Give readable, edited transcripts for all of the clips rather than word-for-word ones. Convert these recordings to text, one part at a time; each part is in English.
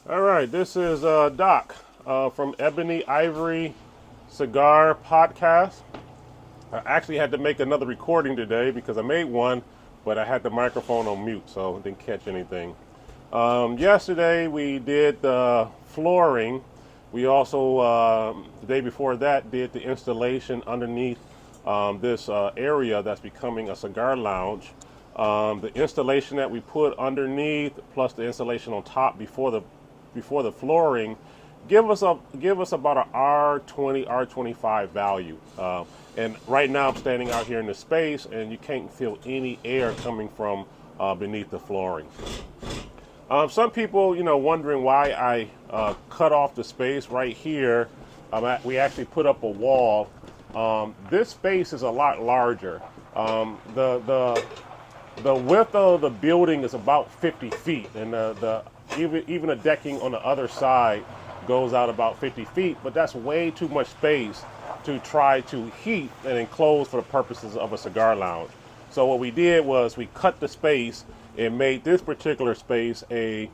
All right, this is Doc from Ebony Ivory Cigar Podcast. I actually had to make another recording today because I made one, but I had the microphone on mute, so I didn't catch anything. Yesterday we did the flooring. We also, the day before that, did the installation underneath this area that's becoming a cigar lounge. The installation that we put underneath, plus the installation on top before the flooring, give us about an R20, R25 value. And right now I'm standing out here in the space, and you can't feel any air coming from beneath the flooring. Some people, wondering why I cut off the space right here. We actually put up a wall. This space is a lot larger. The width of the building is about 50 feet, and even the decking on the other side goes out about 50 feet, but that's way too much space to try to heat and enclose for the purposes of a cigar lounge. So what we did was we cut the space and made this particular space a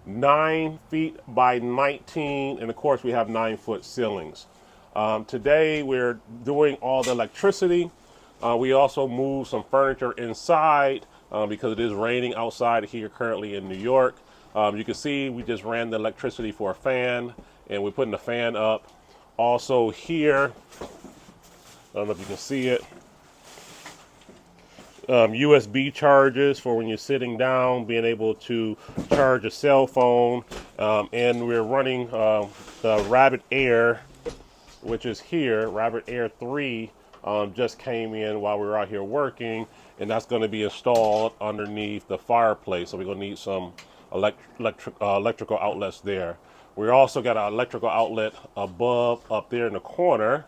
9 feet by 19, and of course we have 9-foot ceilings. Today we're doing all the electricity. We also moved some furniture inside because it is raining outside here currently in New York. You can see we just ran the electricity for a fan, and we're putting the fan up. Also here, I don't know if you can see it, USB chargers for when you're sitting down, being able to charge a cell phone. And we're running the Rabbit Air, which is here. Rabbit Air 3 just came in while we were out here working, and that's going to be installed underneath the fireplace. So we're going to need some electrical outlets there. We also got an electrical outlet above, up there in the corner,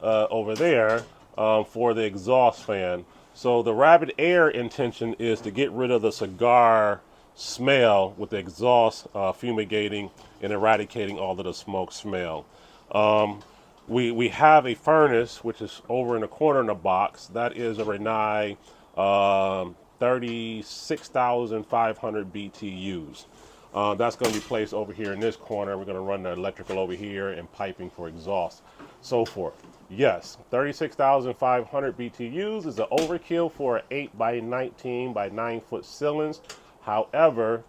over there, for the exhaust fan. So the Rabbit Air intention is to get rid of the cigar smell with the exhaust fumigating and eradicating all of the smoke smell. We have a furnace, which is over in the corner in the box. That is a Renai 36,500 BTUs. That's going to be placed over here in this corner. We're going to run the electrical over here and piping for exhaust, so forth. Yes, 36,500 BTUs is an overkill for an 8 by 19 by 9-foot ceilings. However,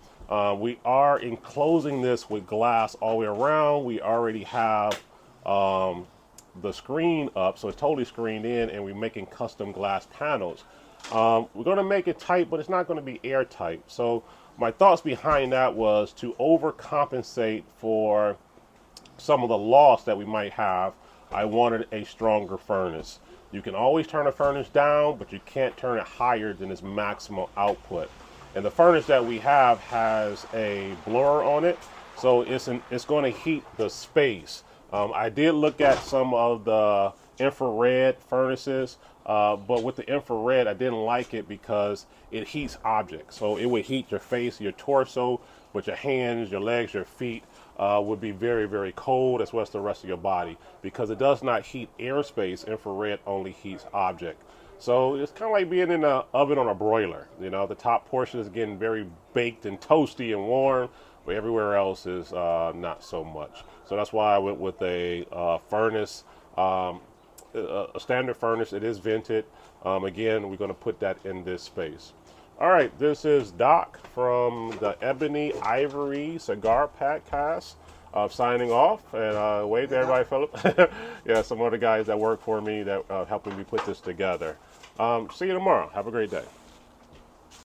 we are enclosing this with glass all the way around. We already have the screen up, so it's totally screened in, and we're making custom glass panels. We're going to make it tight, but it's not going to be airtight. So my thoughts behind that was to overcompensate for some of the loss that we might have. I wanted a stronger furnace. You can always turn a furnace down, but you can't turn it higher than its maximum output. And the furnace that we have has a blower on it, so it's going to heat the space. I did look at some of the infrared furnaces, but with the infrared, I didn't like it because it heats objects. So it would heat your face, your torso, but your hands, your legs, your feet would be very, very cold, as well as the rest of your body. Because it does not heat airspace, infrared only heats object. So it's kind of like being in an oven on a broiler. The top portion is getting very baked and toasty and warm, but everywhere else is not so much. So that's why I went with a furnace, a standard furnace. It is vented. Again, we're going to put that in this space. All right, this is Doc from the Ebony Ivory Cigar Podcast, signing off. And wave to everybody, Philip. Yeah, some other guys that work for me that helping me put this together. See you tomorrow. Have a great day.